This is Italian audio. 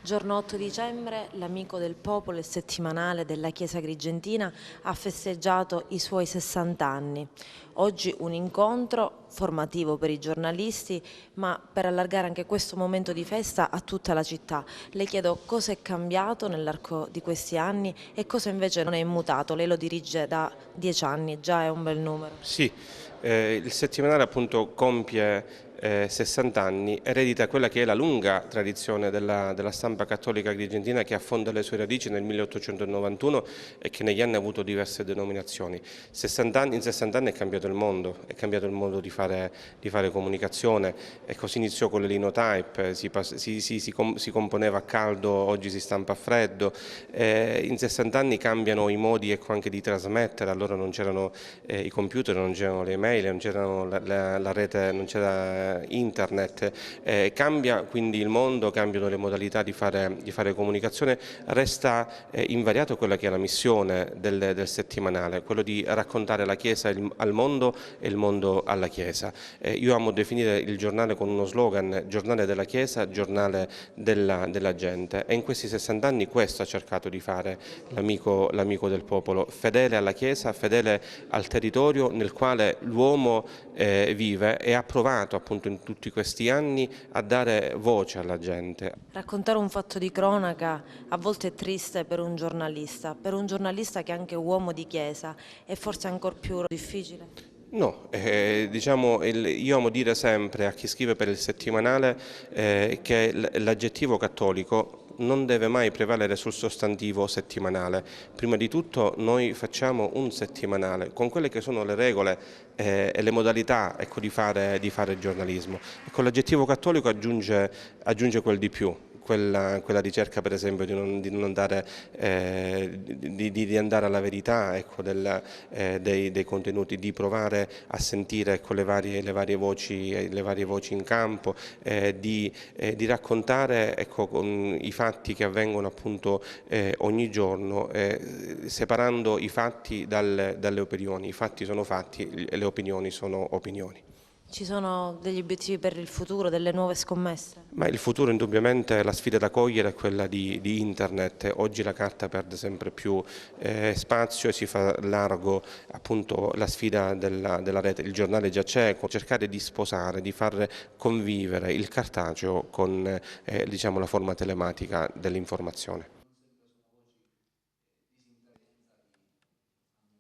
Giorno 8 dicembre, l'Amico del Popolo, il settimanale della Chiesa Agrigentina, ha festeggiato i suoi 60 anni. Oggi un incontro formativo per i giornalisti, ma per allargare anche questo momento di festa a tutta la città. Le chiedo cosa è cambiato nell'arco di questi anni e cosa invece non è immutato. Lei lo dirige da 10 anni, già è un bel numero. Sì, il settimanale appunto compie 60 anni, eredita quella che è la lunga tradizione della stampa cattolica agrigentina che affonda le sue radici nel 1891 e che negli anni ha avuto diverse denominazioni. In 60 anni è cambiato il modo di fare comunicazione e così iniziò con le linotype, si componeva a caldo, oggi si stampa a freddo. In 60 anni cambiano i modi anche di trasmettere, allora non c'erano i computer, non c'erano le email, non c'erano la rete, non c'era internet, cambia quindi il mondo, cambiano le modalità di fare comunicazione, resta invariato quella che è la missione del settimanale, quello di raccontare la Chiesa al mondo e il mondo alla Chiesa. Io amo definire il giornale con uno slogan: giornale della Chiesa, giornale della gente, e in questi 60 anni questo ha cercato di fare l'Amico del Popolo, fedele alla Chiesa, fedele al territorio nel quale l'uomo vive, e ha provato appunto in tutti questi anni a dare voce alla gente. Raccontare un fatto di cronaca a volte è triste per un giornalista che è anche uomo di chiesa, è forse ancora più difficile. No, diciamo, io amo dire sempre a chi scrive per il settimanale che l'aggettivo cattolico non deve mai prevalere sul sostantivo settimanale. Prima di tutto noi facciamo un settimanale con quelle che sono le regole e le modalità, ecco, di fare giornalismo. E con l'aggettivo cattolico aggiunge quel di più. Quella ricerca, per esempio, di non andare, di andare alla verità, ecco, dei contenuti, di provare a sentire, ecco, le varie voci in campo, di raccontare, ecco, con i fatti che avvengono appunto ogni giorno, separando i fatti dalle opinioni. I fatti sono fatti e le opinioni sono opinioni. Ci sono degli obiettivi per il futuro, delle nuove scommesse? Ma il futuro, indubbiamente, la sfida da cogliere è quella di Internet. Oggi la carta perde sempre più spazio e si fa largo appunto la sfida della rete. Il giornale già c'è, cercare di sposare, di far convivere il cartaceo con diciamo, la forma telematica dell'informazione.